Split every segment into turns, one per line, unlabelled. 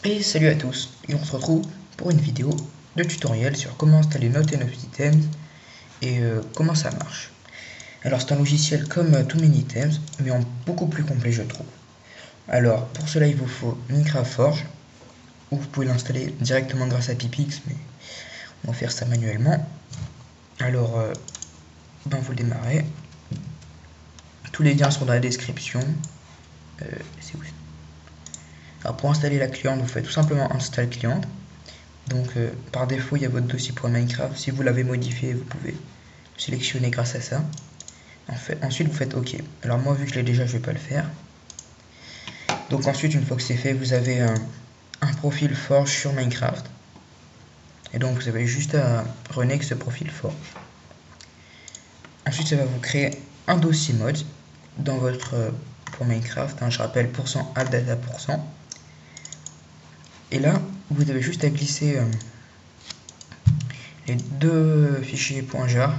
Et salut à tous, et on se retrouve pour une vidéo de tutoriel sur comment installer NoteNof et comment ça marche. Alors c'est un logiciel comme ToManyItems, mais en beaucoup plus complet je trouve. Alors pour cela il vous faut Minecraft Forge, ou vous pouvez l'installer directement grâce à Pipix, mais on va faire ça manuellement. Alors vous le démarrez. Tous les liens sont dans la description. Alors pour installer la cliente, vous faites tout simplement install cliente. Donc par défaut il y a votre dossier .minecraft, si vous l'avez modifié vous pouvez sélectionner grâce à ça. Ensuite vous faites OK. Alors moi vu que je l'ai déjà je vais pas le faire. Donc ensuite une fois que c'est fait vous avez un profil Forge sur Minecraft. Et donc vous avez juste à renexer ce profil Forge. Ensuite ça va vous créer un dossier mode dans votre pour Minecraft, je rappelle %addData%. Et là vous avez juste à glisser les deux fichiers .jar,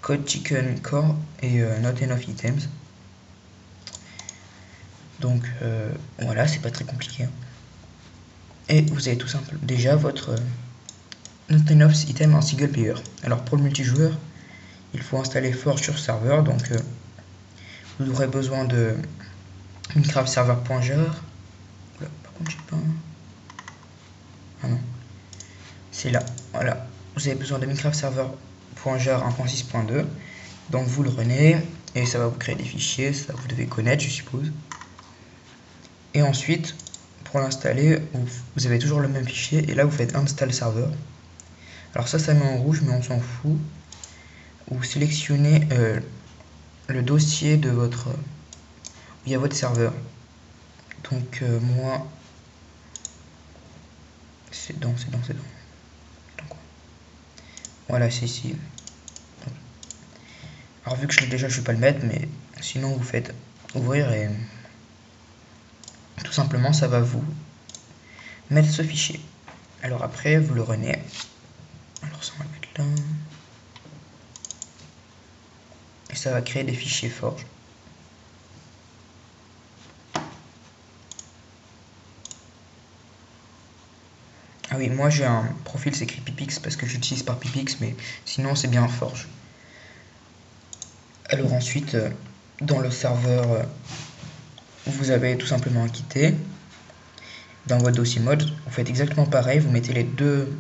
code chicken core et NoteNof Donc voilà, c'est pas très compliqué. Et vous avez tout simplement déjà votre NoteNof en single player. Alors pour le multijoueur, il faut installer Forge sur serveur. Donc vous aurez besoin de Minecraft server.jar. Par contre, j'ai pas. Ah non, c'est là. Voilà, vous avez besoin de Minecraft server.jar 1.6.2. Donc vous le renez et ça va vous créer des fichiers. Ça vous devez connaître, je suppose. Et ensuite, pour l'installer, vous avez toujours le même fichier et là vous faites install server. Alors ça met en rouge mais on s'en fout. Vous sélectionnez le dossier de votre où il y a votre serveur. Donc moi c'est dans. Voilà, c'est ici. Alors vu que je l'ai déjà, je vais pas le mettre, mais sinon vous faites ouvrir et tout simplement ça va vous mettre ce fichier. Alors après vous le renez. Alors ça on va le mettre là. Et ça va créer des fichiers Forge. Ah oui, moi j'ai un profil, c'est écrit Pipix parce que j'utilise par Pipix, mais sinon c'est bien Forge. Alors ensuite, dans le serveur, vous avez tout simplement à quitter. Dans votre dossier mode, vous faites exactement pareil, vous mettez les deux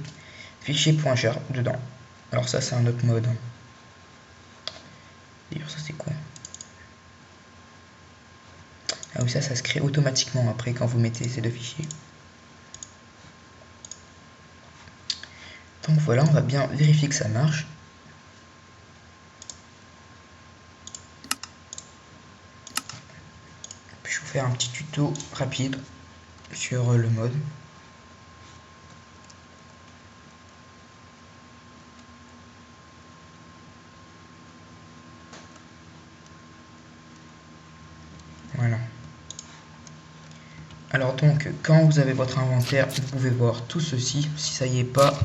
fichiers .jar dedans. Alors ça c'est un autre mode. D'ailleurs ça c'est quoi? Ah oui, ça se crée automatiquement après quand vous mettez ces deux fichiers. Donc voilà, on va bien vérifier que ça marche. Puis je vais vous faire un petit tuto rapide sur le mode. Voilà. Alors donc, quand vous avez votre inventaire, vous pouvez voir tout ceci. Si ça y est pas,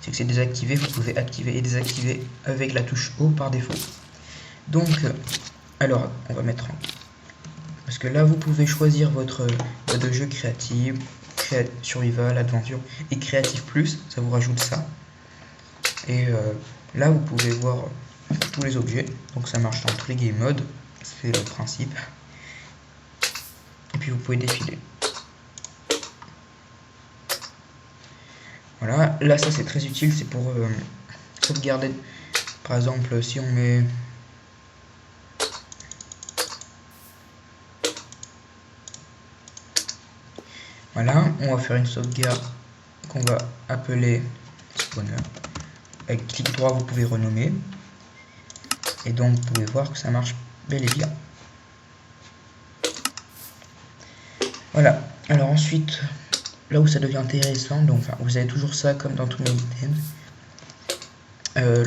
c'est que c'est désactivé. Vous pouvez activer et désactiver avec la touche O par défaut. Donc, alors, on va mettre parce que là, vous pouvez choisir votre mode de jeu créatif, survival, aventure et créatif plus. Ça vous rajoute ça. Et là, vous pouvez voir tous les objets. Donc, ça marche dans tous les game modes. C'est le principe. Et puis, vous pouvez défiler. Voilà, là ça c'est très utile, c'est pour sauvegarder. Par exemple, si on met voilà, on va faire une sauvegarde qu'on va appeler spawner. Avec clic droit, vous pouvez renommer. Et donc vous pouvez voir que ça marche bel et bien. Voilà, alors ensuite là où ça devient intéressant, donc vous avez toujours ça comme dans tous mes items.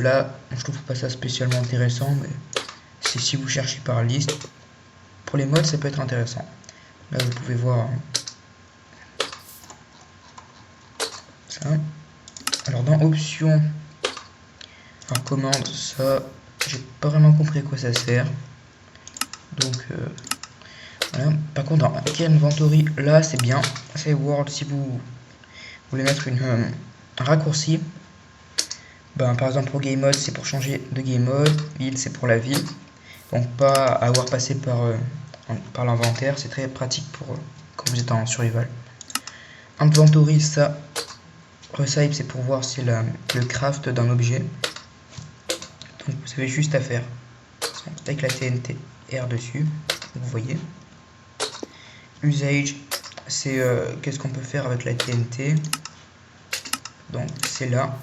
Là, je trouve pas ça spécialement intéressant, mais c'est si vous cherchez par liste. Pour les modes, ça peut être intéressant. Là, vous pouvez voir ça. Alors dans options, en commande, ça, j'ai pas vraiment compris à quoi ça sert. Donc Voilà. Par contre, dans Key Inventory, là c'est bien. C'est World, si vous voulez mettre un raccourci. Ben, par exemple, pour Game Mode, c'est pour changer de Game Mode. Ville, c'est pour la ville. Donc, pas avoir passé par l'inventaire. C'est très pratique pour quand vous êtes en survival. Inventory, ça. Recipe, c'est pour voir si le craft d'un objet. Donc, vous avez juste à faire avec la TNT R dessus. Vous voyez. Usage, c'est qu'est-ce qu'on peut faire avec la TNT. Donc, c'est là.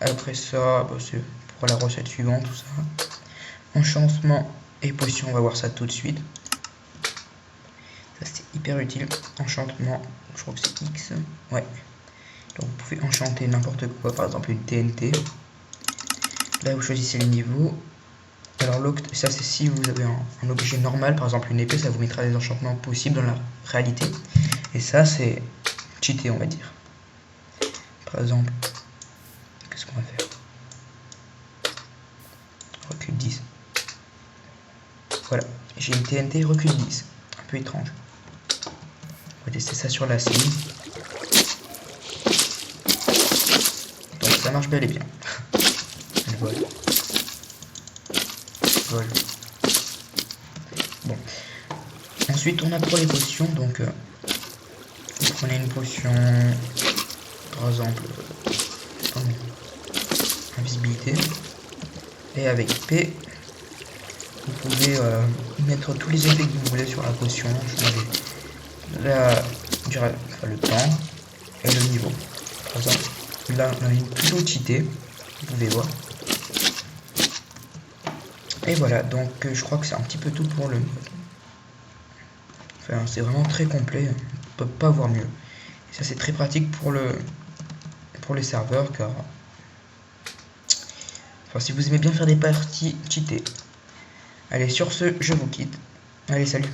Après ça, bah, c'est pour la recette suivante, tout ça. Enchantement et potion, on va voir ça tout de suite. Ça c'est hyper utile. Enchantement, je crois que c'est X. Ouais. Donc vous pouvez enchanter n'importe quoi, par exemple une TNT. Là vous choisissez le niveau. Alors ça c'est si vous avez un objet normal, par exemple une épée, ça vous mettra des enchantements possibles dans la réalité. Et ça c'est cheaté, on va dire. Par exemple, qu'est-ce qu'on va faire? Recul 10. Voilà, j'ai une TNT recul 10. Un peu étrange. On va tester ça sur la cible. Donc ça marche bel et bien. Elle vole. Vole. Bon. Ensuite on a pour les potions, donc vous prenez une potion, par exemple, invisibilité. Et avec P, vous pouvez mettre tous les effets que vous voulez sur la potion, changer le temps et le niveau. Par exemple, là on a une plutôt cheatée, vous pouvez voir. Et voilà, donc je crois que c'est un petit peu tout pour le mode. Enfin, c'est vraiment très complet, on ne peut pas voir mieux. Et ça c'est très pratique pour les serveurs, car enfin, si vous aimez bien faire des parties cheatées. Allez, sur ce, je vous quitte. Allez, salut.